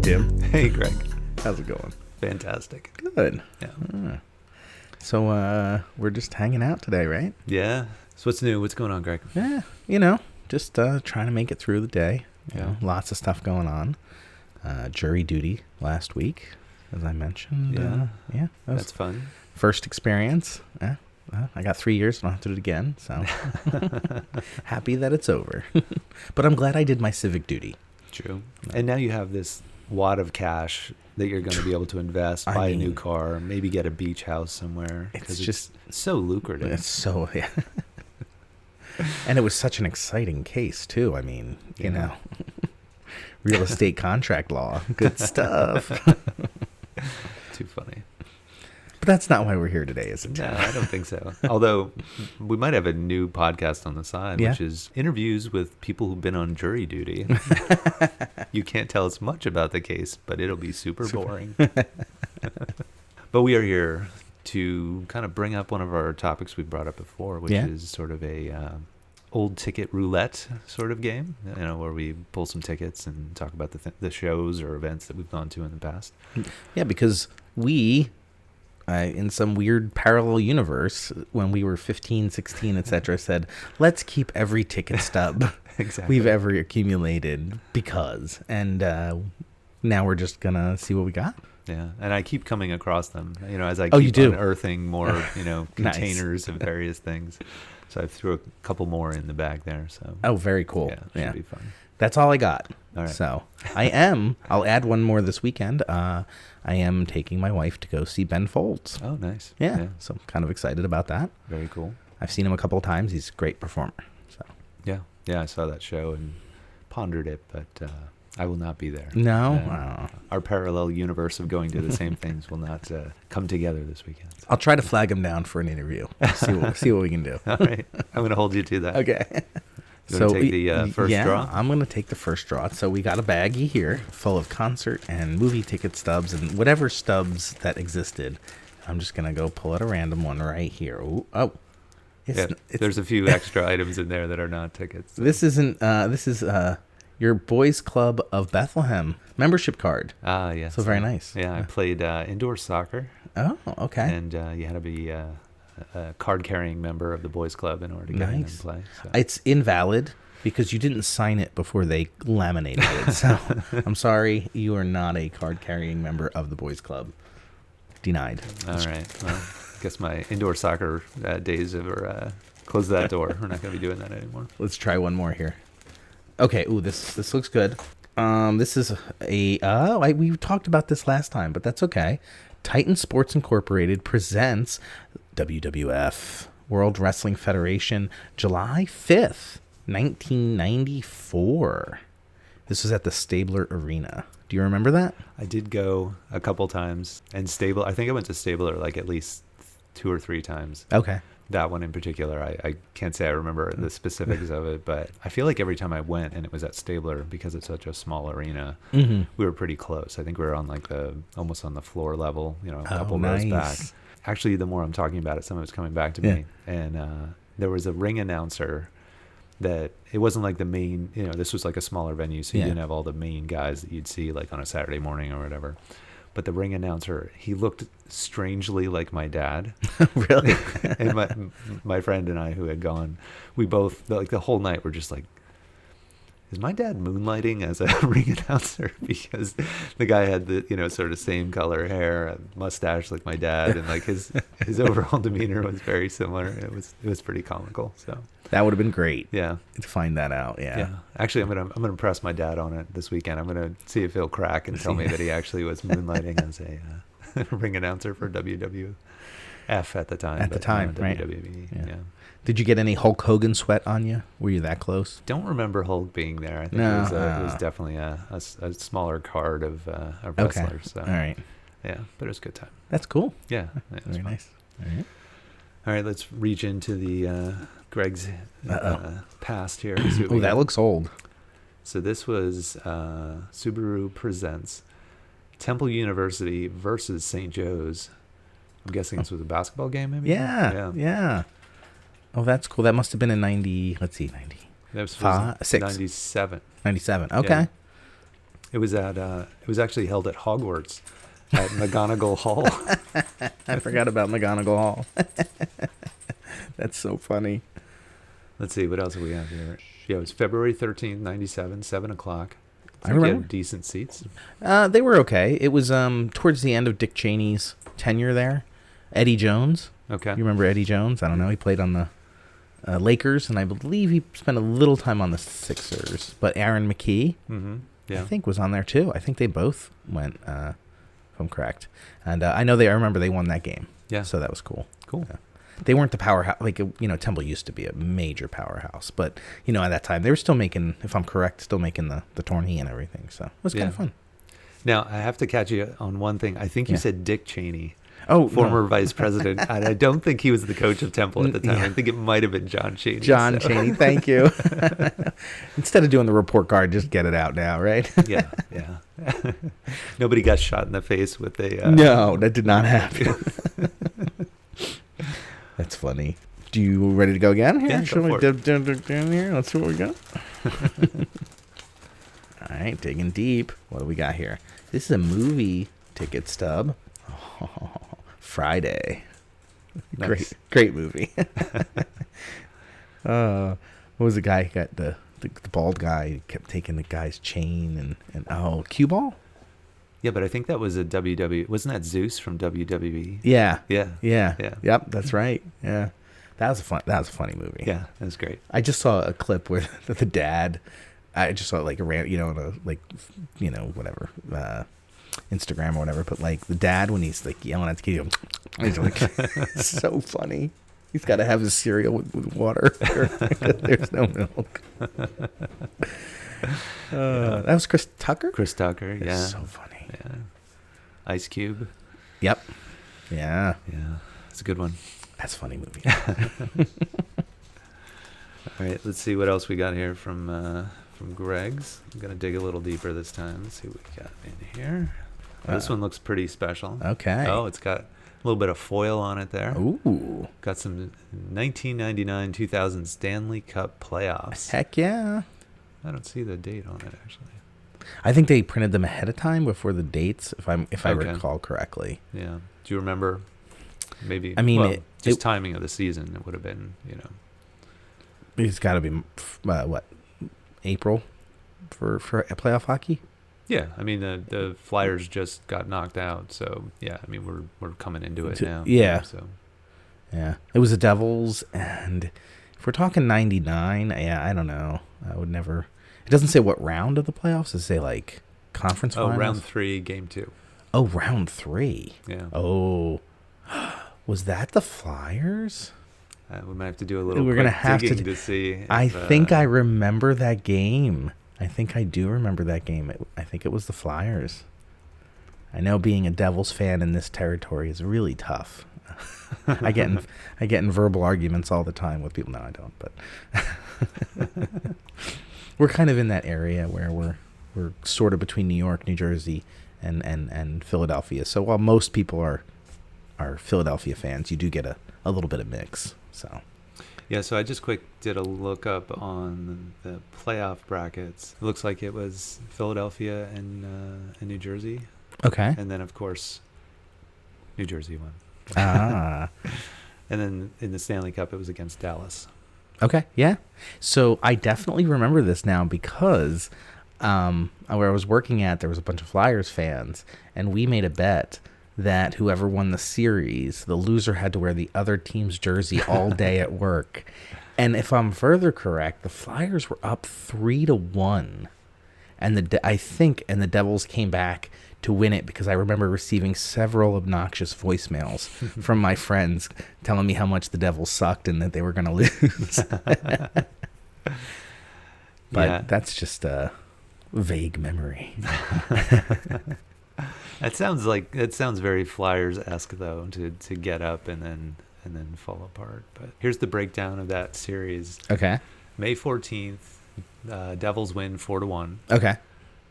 Tim. Hey, Greg. How's it going? Fantastic. Good. Yeah. So, we're just hanging out today, right? Yeah. So what's new? What's going on, Greg? Yeah, just trying to make it through the day. Lots of stuff going on. Jury duty last week, as I mentioned. Yeah. That was That's fun. first experience. I got 3 years. I don't have to do it again. So happy that it's over. But I'm glad I did my civic duty. True. And now you have this wad of cash that you're going to be able to invest, buy a new car, maybe get a beach house somewhere. It's just so lucrative. It's so, yeah. And it was such an exciting case, too. I mean, real estate contract law. Good stuff. Too funny. But that's not why we're here today, is it? No, I don't think so. Although we might have a new podcast on the side, which is interviews with people who've been on jury duty. You can't tell us much about the case, but it'll be super boring. But we are here to kind of bring up one of our topics we brought up before, which is sort of a old ticket roulette sort of game, where we pull some tickets and talk about the shows or events that we've gone to in the past. Yeah, because we... in some weird parallel universe, when we were 15, 16, etc., said, let's keep every ticket stub we've ever accumulated and now we're just going to see what we got. Yeah, and I keep coming across them, as I keep unearthing more, containers of various things. So I threw a couple more in the bag there. So very cool. Yeah, should be fun. That's all I got. All right. So I'll add one more this weekend. I am taking my wife to go see Ben Folds. Oh, nice. Yeah. So I'm kind of excited about that. Very cool. I've seen him a couple of times. He's a great performer. So Yeah, I saw that show and pondered it, but I will not be there. No. Our parallel universe of going to the same things will not come together this weekend. I'll try to flag him down for an interview. See what we can do. All right. I'm going to hold you to that. Okay. You want to take the first draw? I'm going to take the first draw. So we got a baggie here full of concert and movie ticket stubs and whatever stubs that existed. I'm just going to go pull out a random one right here. Oh. There's a few extra items in there that are not tickets. So. This is your Boys Club of Bethlehem membership card. Ah, yes. So very nice. Yeah, I played indoor soccer. Oh, okay. And you had to be a card-carrying member of the Boys Club in order to get in and play. So. It's invalid because you didn't sign it before they laminated it. So I'm sorry, you are not a card-carrying member of the Boys Club. Denied. All right. Well, I guess my indoor soccer days have closed that door. We're not going to be doing that anymore. Let's try one more here. Okay. Ooh, this looks good. This is we talked about this last time, but that's okay. Titan Sports Incorporated presents WWF, World Wrestling Federation, July 5th, 1994. This was at the Stabler Arena. Do you remember that? I did go a couple times, and I think I went to Stabler like at least 2 or 3 times. Okay. That one in particular, I can't say I remember the specifics of it, but I feel like every time I went and it was at Stabler, because it's such a small arena, we were pretty close. I think we were on almost on the floor level, a couple rows back. Actually, the more I'm talking about it, some of it's coming back to me. And there was a ring announcer that it wasn't like the main, this was like a smaller venue, so you didn't have all the main guys that you'd see like on a Saturday morning or whatever. But the ring announcer, he looked strangely like my dad. Really? And my friend and I who had gone, we both, like the whole night, were just like, is my dad moonlighting as a ring announcer? Because the guy had the, sort of same color hair, a mustache like my dad, and like his overall demeanor was very similar. It was pretty comical. So that would have been great. Yeah, to find that out. Yeah. Actually, I'm gonna press my dad on it this weekend. I'm gonna see if he'll crack and tell me that he actually was moonlighting as a ring announcer for WWF at the time. Right? WWE. Yeah. Did you get any Hulk Hogan sweat on you? Were you that close? Don't remember Hulk being there. I think it was definitely a smaller card of wrestlers. Okay. So. All right. Yeah, but it was a good time. That's cool. Yeah. Very nice. All right, let's reach into the Greg's past here. Oh, that looks old. So this was Subaru Presents Temple University versus St. Joe's. I'm guessing this was a basketball game, maybe? Yeah. Oh, that's cool. That must have been in 90. Let's see, 90. That was 6. 97. 97. Okay. It was actually held at Hogwarts at McGonagall Hall. I forgot about McGonagall Hall. That's so funny. Let's see, what else have we got here? Yeah, it was February 13th, 97, 7 o'clock. I remember. You had decent seats. They were okay. It was towards the end of Dick Cheney's tenure there. Eddie Jones. Okay. You remember Eddie Jones? I don't know. He played on the Lakers, and I believe he spent a little time on the Sixers. But Aaron McKee, Yeah. I think, was on there too. I think they both went, if I'm correct. And I remember they won that game. Yeah. So that was cool. Cool. Yeah. They weren't the powerhouse. Temple used to be a major powerhouse. But, at that time, they were still making, if I'm correct, the tourney and everything. So it was kind of fun. Now, I have to catch you on one thing. I think you said Dick Cheney. Oh, former vice president. And I don't think he was the coach of Temple at the time. I think it might have been John Cheney. Cheney, thank you. Instead of doing the report card, just get it out now, right? Yeah. Nobody got shot in the face with a... No, that did not happen. That's funny. Do you ready to go again? Here? Yeah, Shall we go dip down here? Let's see what we got. All right, digging deep. What do we got here? This is a movie ticket stub. Oh, Friday. Nice. Great movie. What was the guy who got the bald guy kept taking the guy's chain and cue ball? Yeah, but I think that was a WWE. Wasn't that Zeus from WWE? Yeah. Yeah. Yep, that's right. Yeah. That was a funny movie. Yeah, that was great. I just saw a clip where the dad, I just saw like whatever, Instagram or whatever, but like the dad, when he's like yelling at the kid, he's like, it's so funny. He's got to have his cereal with water. There's no milk. That was Chris Tucker? Chris Tucker, yeah. It's so funny. Yeah. Ice Cube. Yep. Yeah. Yeah. It's a good one. That's a funny movie. All right, let's see what else we got here from Greg's. I'm going to dig a little deeper this time. Let's see what we got in here. This one looks pretty special. Okay. Oh, it's got a little bit of foil on it there. Ooh. Got some 1999-2000 Stanley Cup playoffs. Heck yeah. I don't see the date on it, actually. I think they printed them ahead of time before the dates, if I Okay. recall correctly. Yeah. Do you remember? Maybe. I mean, well, just timing of the season. It would have been, It's got to be April for playoff hockey. Yeah, I mean the Flyers just got knocked out, so yeah, I mean we're coming into it now. Yeah. So Yeah, it was the Devils, and if we're talking 99, yeah, I don't know. I would never. It doesn't say what round of the playoffs. It say like conference finals. round 3, game 2. Oh, round 3. Yeah. Oh, was that the Flyers? We might have to do a little. We're gonna have to see. I think I remember that game. I think I do remember that game. I think it was the Flyers. I know being a Devils fan in this territory is really tough. I get in verbal arguments all the time with people. No, I don't. But we're kind of in that area where we're sort of between New York, New Jersey, and Philadelphia. So while most people are Philadelphia fans, you do get a little bit of mix. So. Yeah, so I just did a look up on the playoff brackets. It looks like it was Philadelphia and New Jersey. Okay. And then, of course, New Jersey won. Ah. And then in the Stanley Cup, it was against Dallas. Okay, yeah. So I definitely remember this now because where I was working at, there was a bunch of Flyers fans, and we made a bet that whoever won the series, the loser had to wear the other team's jersey all day at work. And if I'm further correct, the Flyers were up 3-1, and the Devils came back to win it because I remember receiving several obnoxious voicemails from my friends telling me how much the Devils sucked and that they were going to lose. But that's just a vague memory. It sounds very Flyers-esque though, to get up and then fall apart. But here's the breakdown of that series. Okay. May 14th, Devils win 4-1. Okay.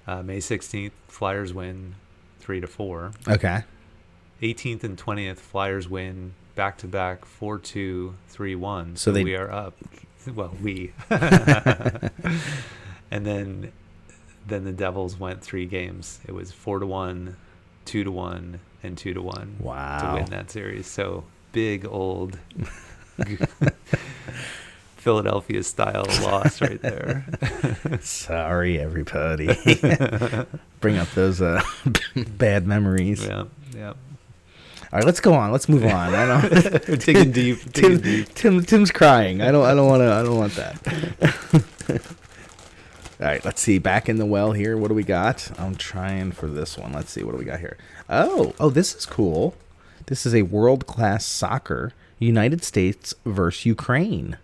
May 16th, Flyers win 3-4. Okay. 18th and 20th, Flyers win back-to-back 4-2, 3-1. So we are up. Well, we. And then then the Devils went 3 games. It was 4-1, 2-1, and 2-1 Wow. to win that series. So big old Philadelphia style loss right there. Sorry, everybody. Bring up those bad memories. Yeah, yeah. All right, let's go on. Let's move on. I don't. We're digging deep. Tim's crying. I don't want that. All right, let's see. Back in the well here. What do we got? I'm trying for this one. Let's see. What do we got here? Oh, this is cool. This is a world-class soccer. United States versus Ukraine.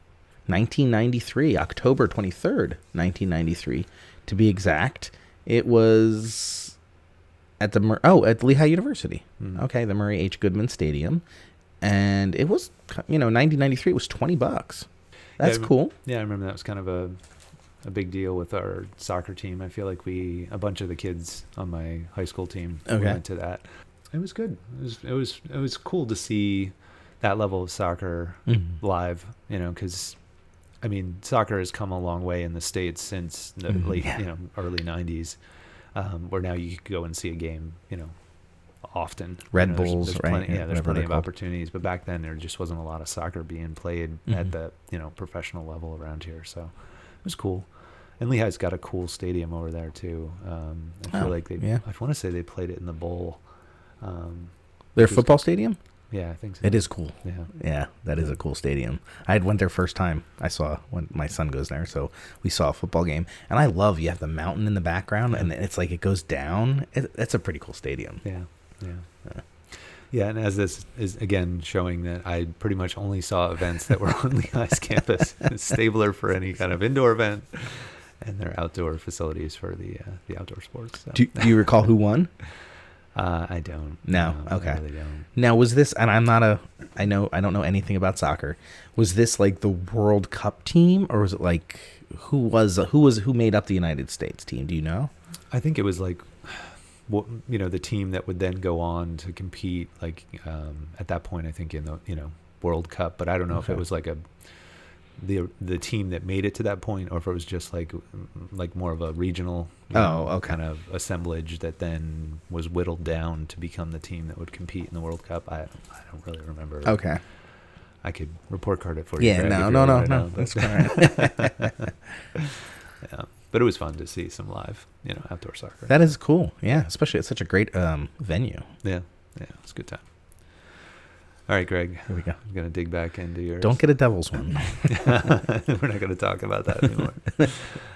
1993, October 23rd, 1993. To be exact, it was at at Lehigh University. Mm. Okay, the Murray H. Goodman Stadium. And it was, 1993, it was $20. That's cool. Yeah, I remember that was kind of a big deal with our soccer team. I feel like a bunch of the kids on my high school team went to that. It was good. It was cool to see that level of soccer live, because I mean, soccer has come a long way in the States since the early 90s, where now you can go and see a game, often. Red Bulls, there's right? Plenty, there's plenty of opportunities, but back then there just wasn't a lot of soccer being played at the, professional level around here. So it was cool. And Lehigh's got a cool stadium over there too. I feel like I want to say they played it in the bowl. Their football stadium? Yeah, I think so. It is cool. Yeah, that is a cool stadium. I went there first time. I saw when my son goes there, so we saw a football game. And I love you have the mountain in the background, and it's like it goes down. It's a pretty cool stadium. Yeah, and as this is again showing that I pretty much only saw events that were on Lehigh's campus. Stabler for any kind of indoor event, and their outdoor facilities for the outdoor sports. So. Do you recall who won? I don't. No. Okay. I really don't. Now, was this? And I don't know anything about soccer. Was this like the World Cup team, or was it like who made up the United States team? Do you know? I think it was like, the team that would then go on to compete. Like at that point, I think in the World Cup. But I don't know if it was like the team that made it to that point, or if it was just like more of a regional kind of assemblage that then was whittled down to become the team that would compete in the World Cup. I don't really remember. Okay. I could report card it for you. Yeah, no. That's fine. Yeah, but it was fun to see some live, outdoor soccer. That is cool. Yeah, especially at such a great venue. Yeah, it's a good time. All right, Greg. Here we go. I'm going to dig back into yours. Don't get a Devils one. We're not going to talk about that anymore. All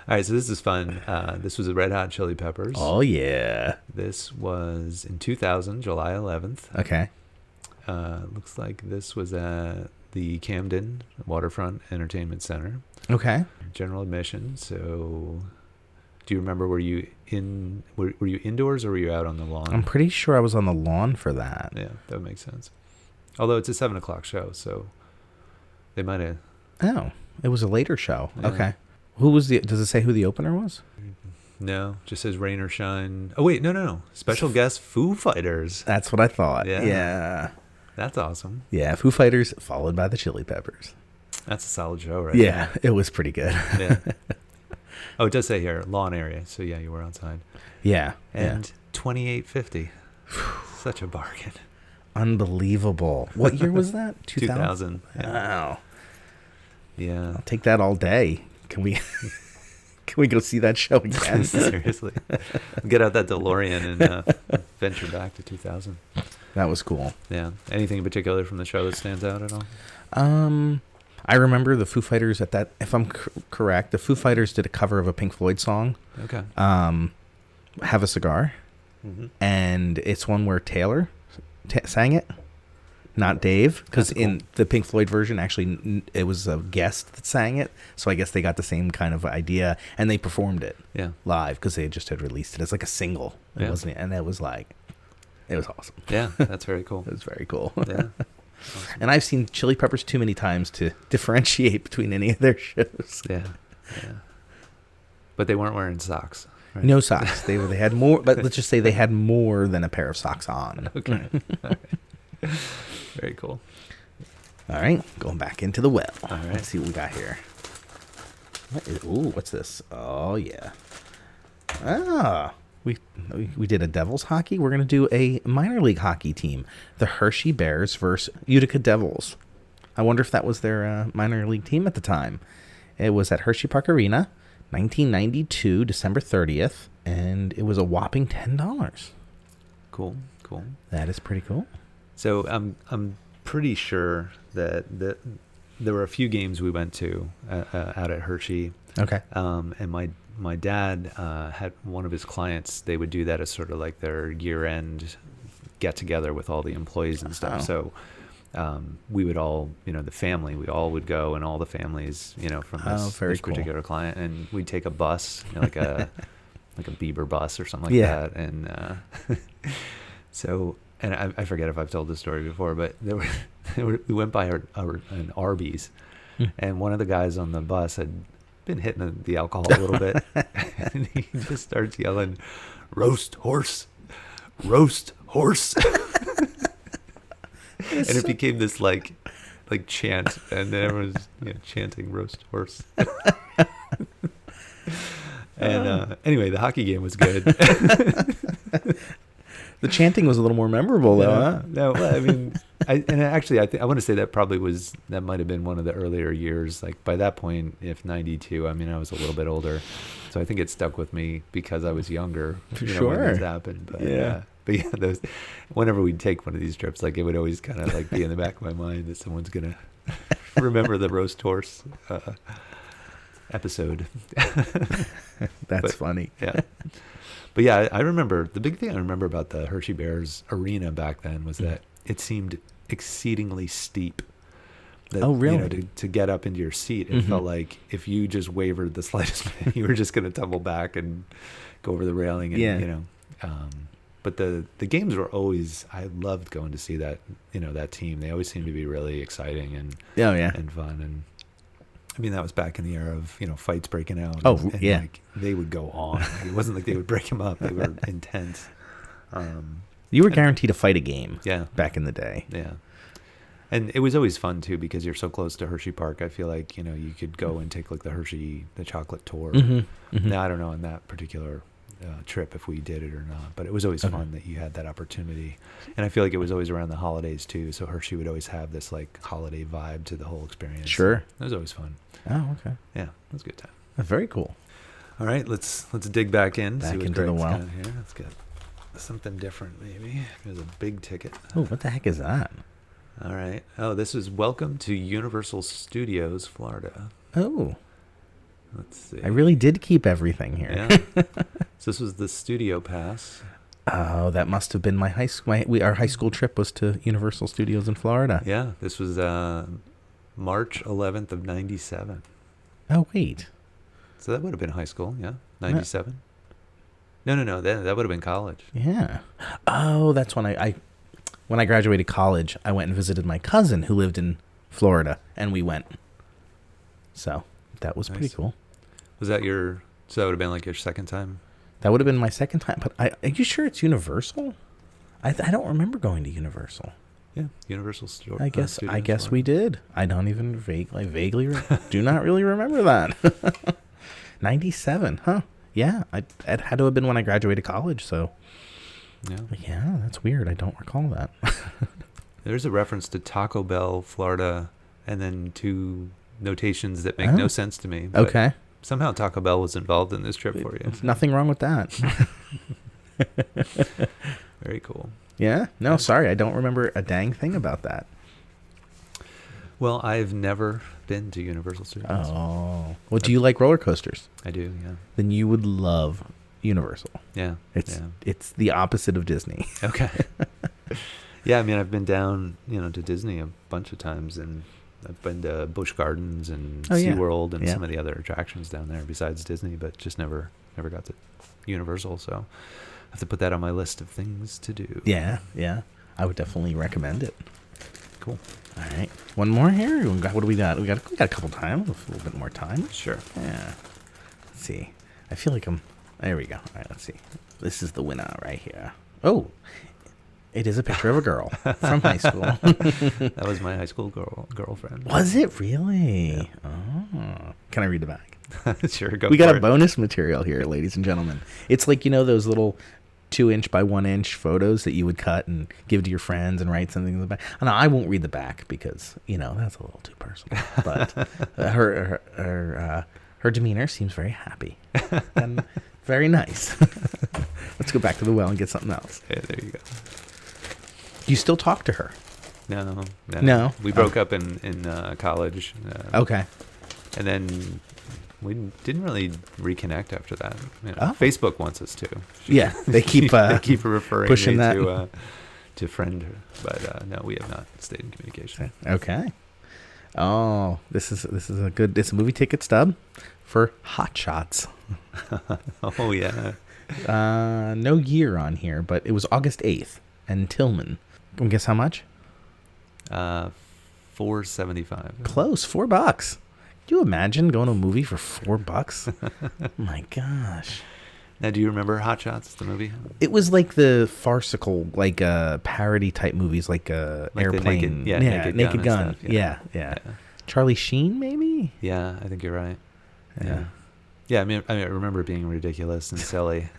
right, so this is fun. This was the Red Hot Chili Peppers. Oh, yeah. This was in 2000, July 11th. Okay. Looks like this was at the Camden Waterfront Entertainment Center. Okay. General admission. So do you remember, were you indoors or were you out on the lawn? I'm pretty sure I was on the lawn for that. Yeah, that would make sense. Although it's a 7:00 show, so they might have. Oh, it was a later show. Yeah. Okay. Does it say who the opener was? No, just says rain or shine. Oh, wait, no. Special guest Foo Fighters. That's what I thought. Yeah. That's awesome. Yeah, Foo Fighters followed by the Chili Peppers. That's a solid show, right? Yeah, it was pretty good. Yeah. Oh, it does say here, lawn area. So, yeah, you were outside. Yeah. And $28.50. Such a bargain. Unbelievable. What year was that? 2000. Yeah. Wow. Yeah. I'll take that all day. Can we go see that show again? Seriously. Get out that DeLorean and venture back to 2000. That was cool. Yeah. Anything in particular from the show that stands out at all? I remember the Foo Fighters at that, if I'm correct, the Foo Fighters did a cover of a Pink Floyd song. Okay. Have a Cigar. Mm-hmm. And it's one where Taylor sang it, not Dave, because in the Pink Floyd version, actually, it was a guest that sang it. So I guess they got the same kind of idea, and they performed it live because they just had released it as like a single. It wasn't, and it was awesome. Yeah, that's very cool. It was very cool. Yeah. Awesome. And I've seen Chili Peppers too many times to differentiate between any of their shows. Yeah. But they weren't wearing socks. Right? No socks. They had more, but let's just say they had more than a pair of socks on. Okay. All right. Very cool. All right, going back into the well. All right. Let's see what we got here. What's this? Oh, yeah. Ah, we did a Devils hockey. We're going to do a minor league hockey team. The Hershey Bears versus Utica Devils. I wonder if that was their minor league team at the time. It was at Hershey Park Arena, 1992, December 30th, and it was a whopping $10. Cool. That is pretty cool. So I'm pretty sure that there were a few games we went to out at Hershey. Okay. And my dad had one of his clients. They would do that as sort of like their year-end get-together with all the employees and stuff. Oh. So we would all, the family, we all would go, and all the families, from this cool. particular client, and we'd take a bus, like a Bieber bus or something like that, and so. And I forget if I've told this story before, but we went by an Arby's, and one of the guys on the bus had been hitting the alcohol a little bit, and he just starts yelling, "Roast horse, roast horse," and it became this like chant, and then everyone's chanting "roast horse." And anyway, the hockey game was good. The chanting was a little more memorable, though, huh? No, well, I mean, I want to say that might have been one of the earlier years. Like by that point, if 92, I mean, I was a little bit older, so I think it stuck with me because I was younger. Sure. When this happened, but yeah, whenever we'd take one of these trips, like it would always kind of like be in the back of my mind that someone's gonna remember the roast horse episode. That's funny. Yeah. But yeah, I remember, the big thing I remember about the Hershey Bears arena back then was that it seemed exceedingly steep. That, oh, really? To get up into your seat, it felt like if you just wavered the slightest bit, you were just going to tumble back and go over the railing. And, but the games were always, I loved going to see that, that team. They always seemed to be really exciting and and fun. And I mean, that was back in the era of, fights breaking out. Oh, and yeah. Like, they would go on. It wasn't like they would break them up. They were intense. You were guaranteed to fight a game back in the day. Yeah. And it was always fun, too, because you're so close to Hershey Park. I feel like, you could go and take, like, the chocolate tour. Now, I don't know on that particular trip if we did it or not, but it was always fun that you had that opportunity. And I feel like it was always around the holidays too, so Hershey would always have this like holiday vibe to the whole experience. Sure. It was always fun. Oh, okay. Yeah, it was a good time. Very cool. All right, let's dig back in. Back see what into the Greg's well. got here. Let's get something different maybe. There's a big ticket. Oh, what the heck is that? All right. Oh, this is Welcome to Universal Studios, Florida. Oh. Let's see. I really did keep everything here. Yeah. So this was the studio pass. Oh, that must have been my high school. Our high school trip was to Universal Studios in Florida. Yeah, this was March 11th of 97. Oh, wait. So that would have been high school, yeah? 97? No. That would have been college. Yeah. Oh, that's when when I graduated college, I went and visited my cousin who lived in Florida, and we went. So that was pretty cool. Was that so that would have been like your second time? That would have been my second time, but are you sure it's Universal? I don't remember going to Universal. Yeah, Universal Studios. I guess we did. I don't even vaguely do not really remember that. 97, huh? Yeah, it had to have been when I graduated college, so. Yeah, that's weird. I don't recall that. There's a reference to Taco Bell, Florida, and then two notations that make no sense to me. But okay. Somehow Taco Bell was involved in this trip for you. There's nothing wrong with that. Very cool. Yeah? No, sorry. I don't remember a dang thing about that. Well, I've never been to Universal Studios. Oh. Well, do you like roller coasters? I do, yeah. Then you would love Universal. Yeah. It's the opposite of Disney. Okay. Yeah, I mean, I've been down, to Disney a bunch of times, and I've been to Busch Gardens and SeaWorld and some of the other attractions down there besides Disney, but just never got to Universal, so I have to put that on my list of things to do. Yeah. I would definitely recommend it. Cool. All right. One more here? What do we got? We got a couple times, a little bit more time. Sure. Yeah. Let's see. I feel like there we go. All right, let's see. This is the winner right here. Oh, it is a picture of a girl from high school. That was my high school girlfriend. Was it really? Yeah. Oh. Can I read the back? Sure, go We for got a it. bonus material here, ladies and gentlemen. It's like, those little 2-inch by 1-inch photos that you would cut and give to your friends and write something in the back. And I won't read the back because, that's a little too personal. But her demeanor seems very happy and very nice. Let's go back to the well and get something else. Yeah, there you go. Do you still talk to her? No. We broke up in college. Okay. And then we didn't really reconnect after that. Oh. Facebook wants us to. Yeah, they keep they keep referring pushing me that. to friend her, but no, we have not stayed in communication. Okay. Oh, this is it's a movie ticket stub for Hot Shots. Oh yeah. No year on here, but it was August 8th and Tillman. And guess how much? $4.75. Close, $4. Can you imagine going to a movie for $4? My gosh. Now, do you remember Hot Shots, the movie? It was like the farcical, like parody type movies, like Airplane. Naked Gun. Yeah. Charlie Sheen, maybe? Yeah, I think you're right. Yeah. Yeah, I mean, I remember it being ridiculous and silly.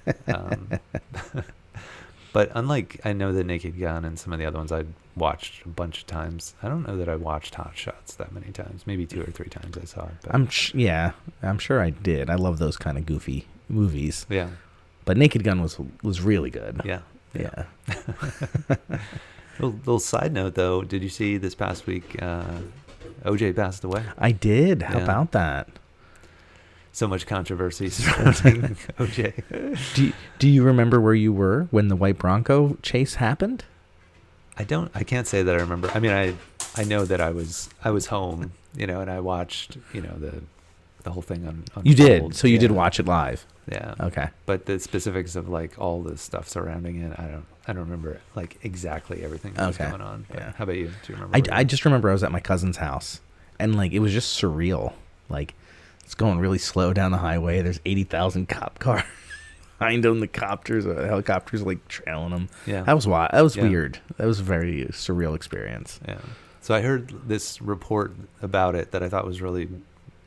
But unlike, I know the Naked Gun and some of the other ones I'd watched a bunch of times, I don't know that I watched Hot Shots that many times. Maybe 2 or 3 times I saw it. But. I'm sure I did. I love those kind of goofy movies. Yeah. But Naked Gun was really good. Yeah. Yeah. Little side note, though, did you see this past week, OJ passed away? I did. How about that? So much controversy surrounding OJ. Do you remember where you were when the white Bronco chase happened? I can't say that I remember. I mean, I know that I was home, and I watched, the whole thing on You did. So you did watch it live. Yeah. Okay. But the specifics of like all the stuff surrounding it, I don't remember like exactly everything that was going on. But how about you? Do you remember? I just remember I was at my cousin's house and like it was just surreal. Like it's going really slow down the highway. There's 80,000 cop cars behind him. The helicopters like trailing them. Yeah. That was wild. That was weird. That was a very surreal experience. Yeah. So I heard this report about it that I thought was really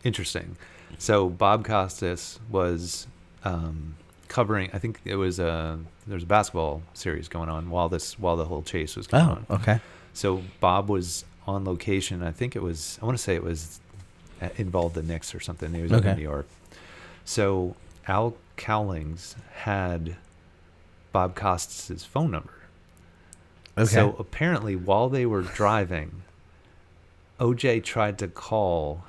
interesting. So Bob Costas was covering. I think it was there's a basketball series going on while the whole chase was going on. Okay. So Bob was on location. I want to say it was involved the Knicks or something. He was up in New York. So Al Cowlings had Bob Costas' phone number. Okay. So apparently while they were driving, OJ tried to call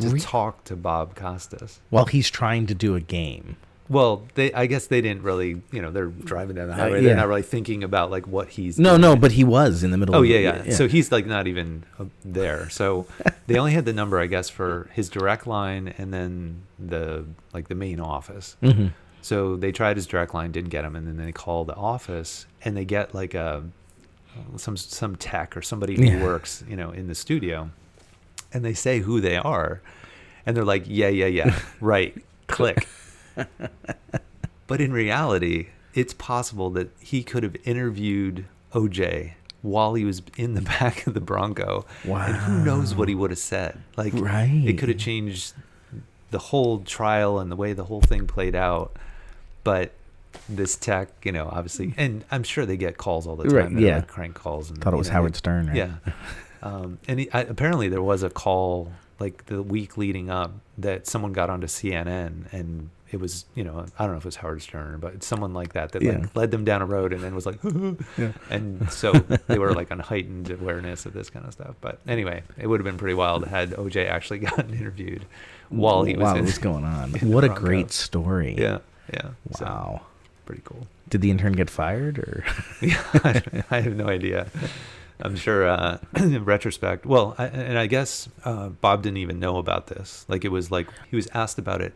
to talk to Bob Costas while he's trying to do a game. Well, I guess they didn't really, they're driving down the highway. They're not really thinking about like what he's doing. No, but he was in the middle of yeah. So he's like not even there. So they only had the number, I guess, for his direct line and then the main office. Mm-hmm. So they tried his direct line, didn't get him, and then they call the office and they get like some tech or somebody who works, in the studio, and they say who they are, and they're like, yeah, right, click. But in reality, it's possible that he could have interviewed OJ while he was in the back of the Bronco. Wow. And who knows what he would have said. Like, it could have changed the whole trial and the way the whole thing played out. But this tech, obviously, and I'm sure they get calls all the time. Right, like crank calls. And, thought it was Howard Stern, right? Yeah. And apparently there was a call like the week leading up that someone got onto CNN, and it was, I don't know if it was Howard Stern, but it's someone like that like led them down a road and then was like, and so they were like on heightened awareness of this kind of stuff. But anyway, it would have been pretty wild had OJ actually gotten interviewed while it was going on. What a great story. Yeah. Wow. So, pretty cool. Did the intern get fired or? Yeah, I have no idea. I'm sure in retrospect, and I guess Bob didn't even know about this. Like, it was like he was asked about it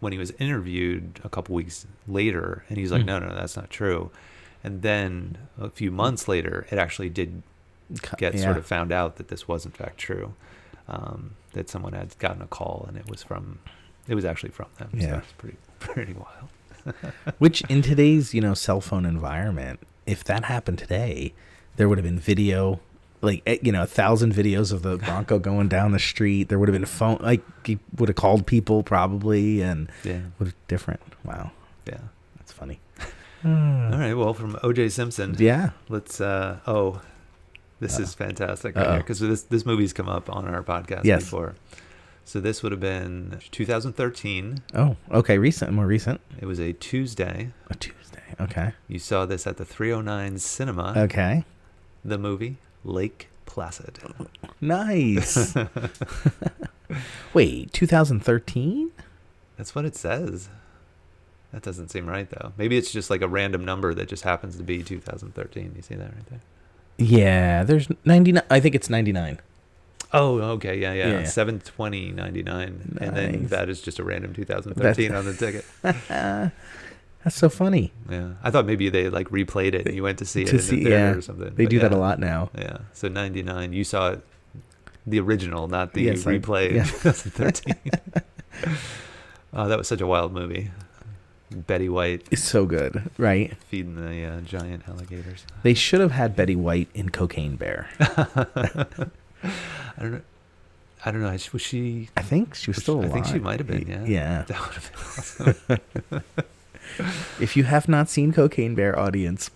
when he was interviewed a couple weeks later, and he's like, no, that's not true. And then a few months later, it actually did get sort of found out that this was in fact true, that someone had gotten a call, and it was actually from them. Yeah. So it's pretty wild. Which in today's, cell phone environment, if that happened today, there would have been video like 1,000 videos of the Bronco going down the street. There would have been a phone, like he would have called people probably, and would have different. Wow. Yeah. That's funny. All right. Well, from O.J. Simpson. Yeah. Let's. This is fantastic right here, because this movie's come up on our podcast before. So this would have been 2013. Oh, okay. More recent. It was a Tuesday. A Tuesday. Okay. You saw this at the 309 Cinema. Okay. The movie Lake Placid. Nice. Wait, 2013? That's what it says. That doesn't seem right, though. Maybe it's just like a random number that just happens to be 2013. You see that right there? Yeah, there's 99. I think it's 99. Oh, okay. Yeah. 7/20/99. Nice. And then that is just a random 2013 on the ticket. That's so funny. Yeah. I thought maybe they like replayed it and you went to see it in the theater or something. They do that a lot now. Yeah. So 99. You saw it, the original, not the replay in 2013. Oh, that was such a wild movie. Betty White. It's so good, right? Feeding the giant alligators. They should have had Betty White in Cocaine Bear. I don't know. Was she? I think she was still alive. I think she might have been. Yeah. Yeah. That would have been awesome. If you have not seen Cocaine Bear, audience,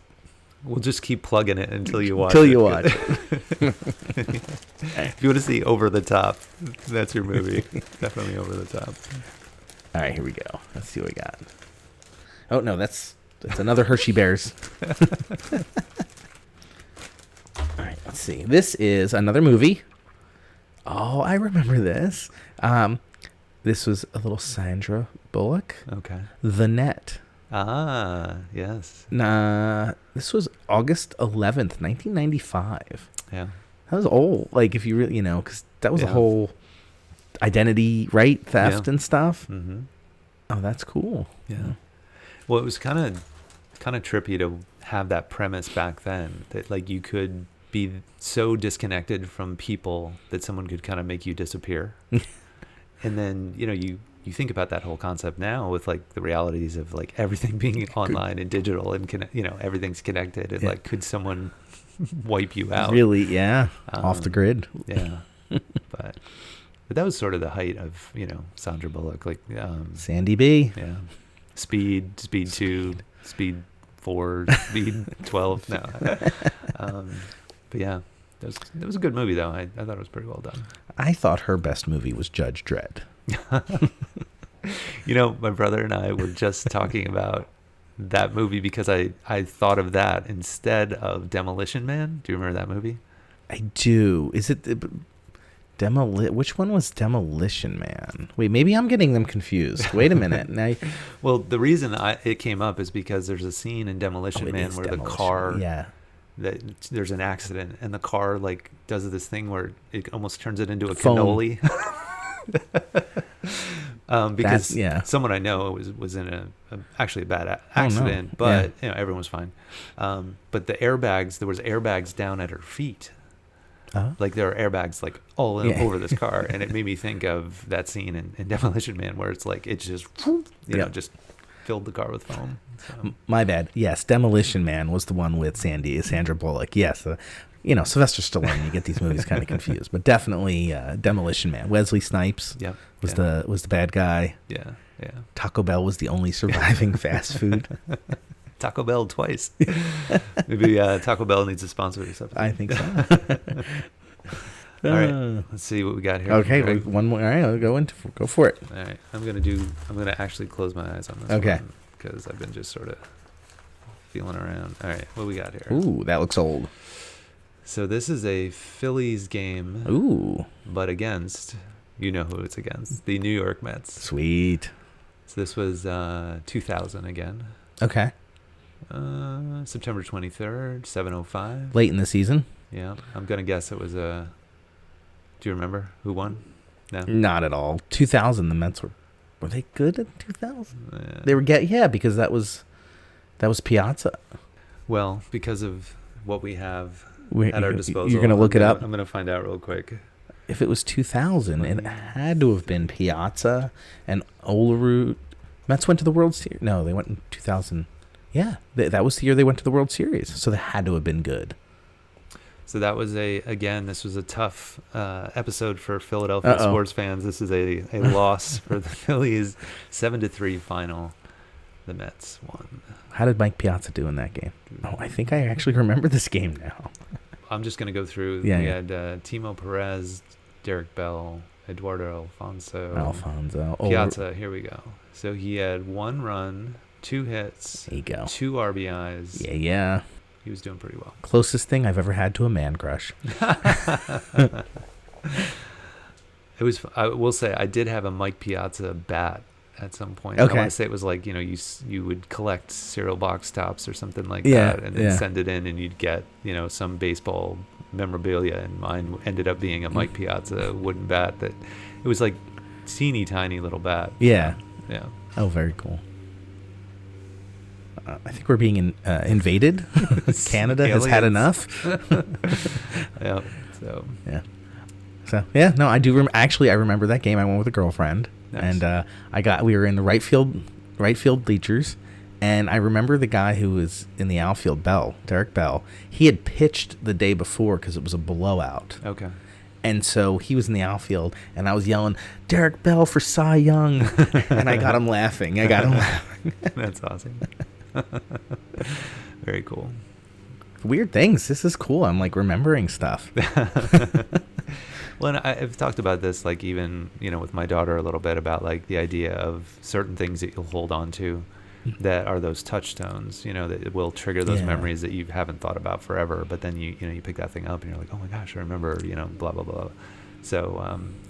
we'll just keep plugging it until you watch. Until you watch it. If you want to see Over the Top, that's your movie. Definitely Over the Top. All right, here we go. Let's see what we got. Oh no, that's another Hershey Bears. All right, let's see. This is another movie. Oh, I remember this. This was a little Sandra Bullock. Okay. The Net. Ah, yes. This was August 11th, 1995. Yeah. That was old. Like, if you really, because that was a whole identity, right? Theft and stuff. Mm-hmm. Oh, that's cool. Yeah. Well, it was kind of trippy to have that premise back then, that like you could be so disconnected from people that someone could kind of make you disappear. And then, you think about that whole concept now with like the realities of like everything being online and digital and everything's connected, and like could someone wipe you out? Really? Yeah. Off the grid. Yeah. But that was sort of the height of, Sandra Bullock, like Sandy B. Yeah. Speed 2, Speed 4, Speed 12. No. But yeah, that was a good movie, though. I thought it was pretty well done. I thought her best movie was Judge Dredd. My brother and I were just talking about that movie because I thought of that instead of Demolition Man. Do you remember that movie? I do. Is it which one was Demolition Man? Wait, maybe I'm getting them confused. Wait a minute. Now, well, the reason it came up is because there's a scene in Demolition Man where the car, that there's an accident and the car like does this thing where it almost turns it into a cannoli. Because someone I know was in actually a bad accident, but everyone was fine. But the airbags, there was airbags down at her feet. Like there are airbags like all over this car, and it made me think of that scene in Demolition Man where it's like it's just just filled the car with foam. So. My bad. Yes, Demolition Man was the one with Sandra Bullock. Yes, Sylvester Stallone. You get these movies kind of confused, but definitely Demolition Man. Wesley Snipes was the bad guy. Yeah. Taco Bell was the only surviving fast food. Taco Bell twice. Maybe Taco Bell needs a sponsor or something. I think so. All right, let's see what we got here. Okay, one more. All right, I'll go for it. All right, I'm gonna actually close my eyes on this. Okay. Because I've been just sort of feeling around. All right, what we got here? Ooh, that looks old. So this is a Phillies game. Ooh. But against, who it's against, the New York Mets. Sweet. So this was 2000 again. Okay. September 23rd, 7:05. Late in the season. Yeah, I'm gonna guess it was do you remember who won? No, not at all. 2000. The Mets were they good at 2000? They were because that was Piazza. Well, because of what we have at our disposal, you're gonna look it up. I'm gonna find out real quick. If it was 2000, it had to have been Piazza and Olerud. Mets went to the World Series. No, they went in 2000. Yeah, that was the year they went to the World Series, so they had to have been good. So that was this was a tough episode for Philadelphia sports fans. This is a loss for the Phillies, 7-3 final. The Mets won. How did Mike Piazza do in that game? Oh, I think I actually remember this game now. I'm just going to go through. We had Timo Perez, Derek Bell, Eduardo Alfonso. Piazza, here we go. So he had 1 run, 2 hits, there you go. 2 RBIs. Yeah. He was doing pretty well. Closest thing I've ever had to a man crush. It was. I will say I did have a Mike Piazza bat at some point. Okay. I want to say it was like, you would collect cereal box tops or something like that, and then send it in, and you'd get some baseball memorabilia. And mine ended up being a Mike Piazza wooden bat that it was like teeny tiny little bat. Yeah. Yeah. Oh, very cool. I think we're being invaded. Canada Aliens. has had enough. Yeah. So. Yeah. So yeah, no, I do. Actually, I remember that game. I went with a girlfriend, nice. And we were in the right field bleachers, and I remember the guy who was in the outfield, Derek Bell. He had pitched the day before because it was a blowout. Okay. And so he was in the outfield, and I was yelling, "Derek Bell for Cy Young," and I got him laughing. That's awesome. Very cool. Weird things. This is cool. I'm like remembering stuff. Well, and I've talked about this, like even, with my daughter a little bit about like the idea of certain things that you'll hold on to that are those touchstones, that will trigger those memories that you haven't thought about forever. But then you pick that thing up and you're like, oh my gosh, I remember, blah, blah, blah. So,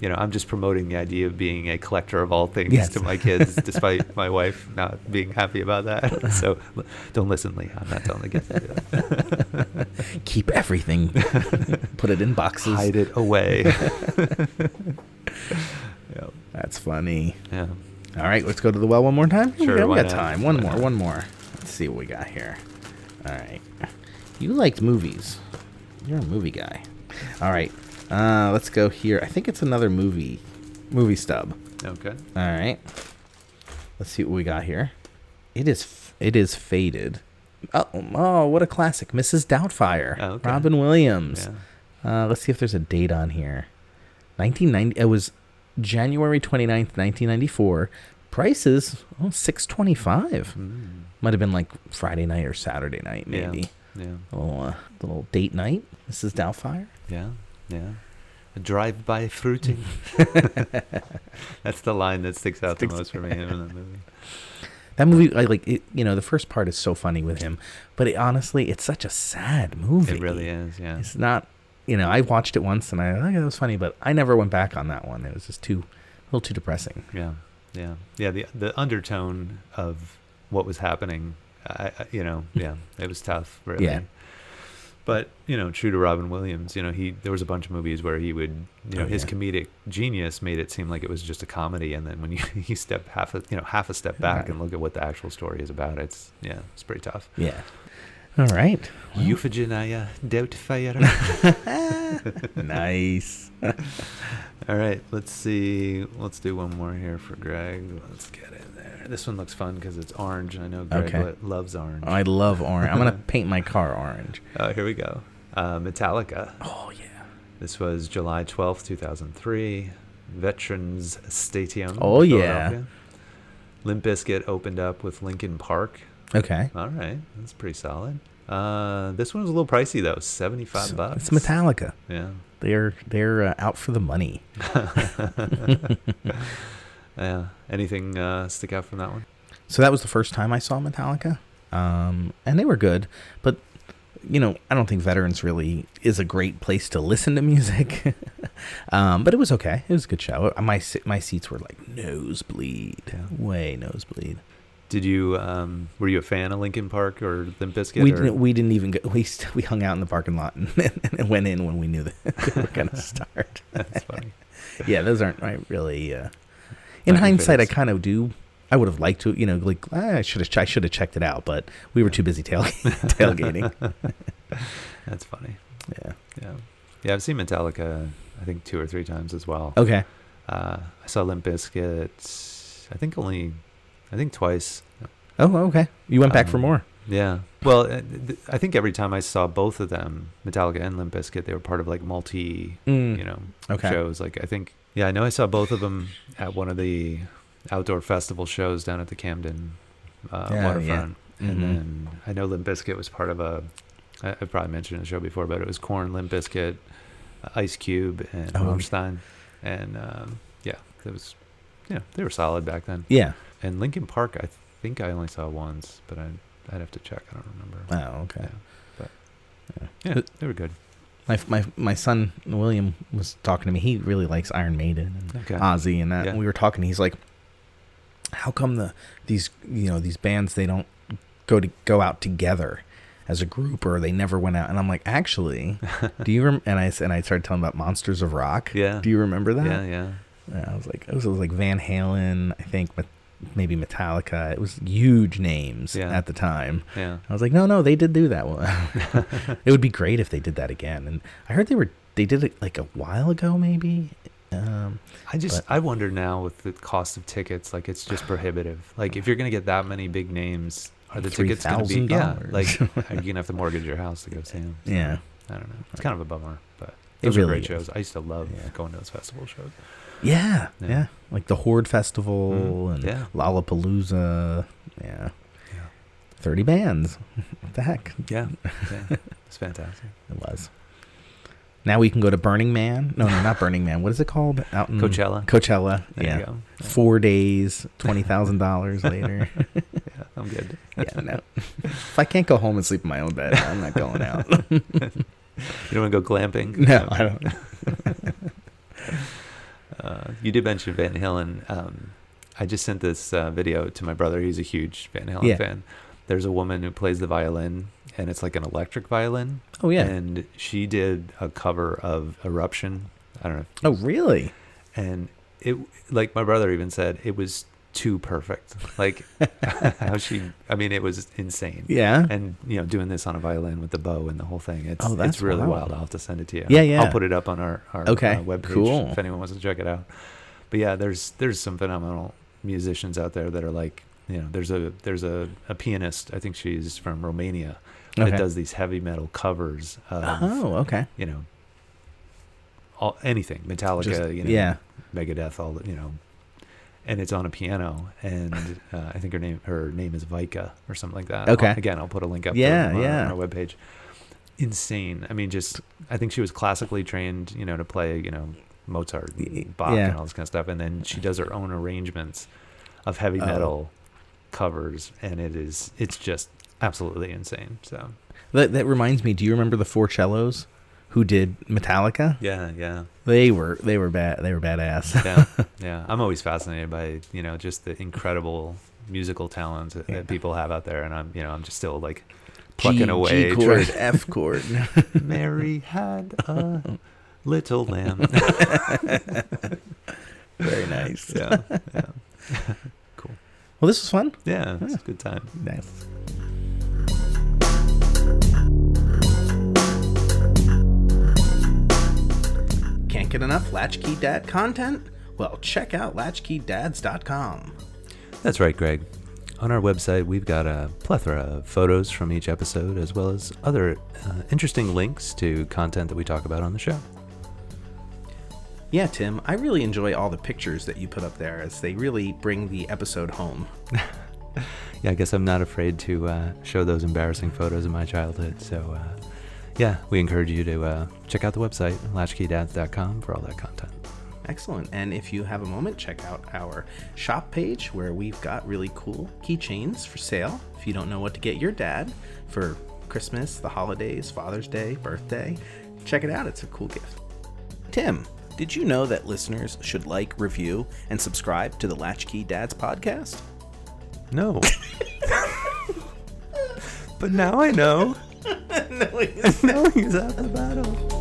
I'm just promoting the idea of being a collector of all things to my kids, despite my wife not being happy about that. So don't listen, Lee. I'm not telling the kids to do that. Keep everything. Put it in boxes. Hide it away. Yep. That's funny. Yeah. All right, let's go to the well one more time. Sure, we got time. One more. Let's see what we got here. All right. You liked movies. You're a movie guy. All right. Let's go here. I think it's another movie stub. Okay. All right. Let's see what we got here. It is Faded. Oh, what a classic. Mrs. Doubtfire. Oh, okay. Robin Williams. Yeah. Let's see if there's a date on here. 1990. It was January 29th, 1994. Prices, $6.25. Might have been like Friday night or Saturday night, maybe. Yeah. A little date night. Mrs. Doubtfire. Yeah. Yeah. A drive-by fruiting. That's the line that sticks out the most for me in that movie. That movie, I like it. The first part is so funny with him, but honestly, it's such a sad movie. It really is. Yeah. It's not. I watched it once and I thought it was funny, but I never went back on that one. It was just a little too depressing. Yeah. Yeah. Yeah. The undertone of what was happening, it was tough. Really. Yeah. But, true to Robin Williams, there was a bunch of movies where he would, his comedic genius made it seem like it was just a comedy. And then when you step half a step back and look at what the actual story is about, it's pretty tough. Yeah. All right. Euphigenia Doubtfire. Nice. All right. Let's see. Let's do one more here for Greg. Let's get in there. This one looks fun because it's orange. I know Greg loves orange. I love orange. I'm going to paint my car orange. Here we go. Metallica. Oh, yeah. This was July 12th, 2003. Veterans Stadium. Oh, yeah. Limp Bizkit opened up with Linkin Park. Okay. All right. That's pretty solid. This one was a little pricey, though. $75. It's Metallica. Yeah. They're out for the money. Yeah. Anything stick out from that one? So that was the first time I saw Metallica. And they were good. But, I don't think Veterans really is a great place to listen to music. But it was okay. It was a good show. My seats were like nosebleed. Yeah. Way nosebleed. Did you were you a fan of Linkin Park or Limp Bizkit? We didn't even go. We hung out in the parking lot and went in when we knew that they were going to start. That's funny. Yeah, those aren't really. In hindsight, I kind of do. I would have liked to, I should have checked it out, but we were too busy tailgating. That's funny. Yeah. I've seen Metallica, I think 2 or 3 times as well. Okay. I saw Limp Bizkit, I think twice. Oh, okay. You went back for more. Yeah. Well, I think every time I saw both of them, Metallica and Limp Bizkit, they were part of like shows. Like I know I saw both of them at one of the outdoor festival shows down at the Camden waterfront. Yeah. And then I know Limp Bizkit was part of I've probably mentioned the show before, but it was Korn, Limp Bizkit, Ice Cube, and Rammstein. And it was, they were solid back then. Yeah. And Linkin Park, I think I only saw once, but I'd have to check. I don't remember. Oh, okay. Yeah, but they were good. My son William was talking to me. He really likes Iron Maiden and Ozzy and that. Yeah. And we were talking. He's like, "How come these bands, they don't go out together as a group, or they never went out?" And I'm like, "Actually, do you?" And I started telling about Monsters of Rock. Yeah. Do you remember that? Yeah. I was like, it was like Van Halen, I think, but maybe Metallica. It was huge names at the time. Yeah. I was like, no, they did do that one. It would be great if they did that again. And I heard they did it like a while ago, maybe. I wonder now with the cost of tickets, like it's just prohibitive. Like if you're gonna get that many big names, are the tickets gonna be like are you gonna have to mortgage your house to go see them? So, yeah. I don't know. It's kind of a bummer, but those are great shows. I used to love going to those festival shows. Yeah. Like the Horde Festival and Lollapalooza. Yeah. 30 bands. What the heck? Yeah. It's fantastic. It was. Now we can go to Burning Man. No, not Burning Man. What is it called? Out in Coachella. There you go. 4 days, $20,000 later. Yeah, I'm good. Yeah, no. If I can't go home and sleep in my own bed, I'm not going out. You don't want to go glamping? No, I don't. You did mention Van Halen. I just sent this video to my brother. He's a huge Van Halen fan. There's a woman who plays the violin, and it's like an electric violin. Oh, yeah. And she did a cover of Eruption. I don't know. Oh, really? And it, like my brother even said, it was too perfect. Like it was insane. Yeah. And doing this on a violin with the bow and the whole thing. It's really wild. I'll have to send it to you. Yeah. I'll put it up on our webpage cool. if anyone wants to check it out. But yeah, there's some phenomenal musicians out there that are like, there's a pianist, I think she's from Romania, that does these heavy metal covers of anything, Metallica, Megadeth, all the, and it's on a piano, and I think her name is Vika or something like that. Okay. I'll put a link up on our webpage. Insane. I mean, I think she was classically trained, to play, Mozart, and Bach, and all this kind of stuff, and then she does her own arrangements of heavy metal covers, and it's just absolutely insane. So that reminds me, do you remember the Four Cellos who did Metallica? Yeah. They were badass. Yeah. I'm always fascinated by, just the incredible musical talents that people have out there, and I'm just still like plucking away. G chord, F chord. Mary had a little lamb. Very nice. Yeah. Cool. Well, this was fun. Yeah, it's a good time. Nice. Can't get enough Latch-Key Dad content? Well, check out latchkeydads.com. That's right, Greg. On our website, we've got a plethora of photos from each episode, as well as other interesting links to content that we talk about on the show. Yeah, Tim, I really enjoy all the pictures that you put up there, as they really bring the episode home. Yeah, I guess I'm not afraid to show those embarrassing photos of my childhood. So, we encourage you to check out the website, latchkeydads.com, for all that content. Excellent. And if you have a moment, check out our shop page, where we've got really cool keychains for sale. If you don't know what to get your dad for Christmas, the holidays, Father's Day, birthday, check it out. It's a cool gift. Tim, did you know that listeners should like, review, and subscribe to the Latch-Key Dads podcast? No. But now I know. Knowing is half the battle.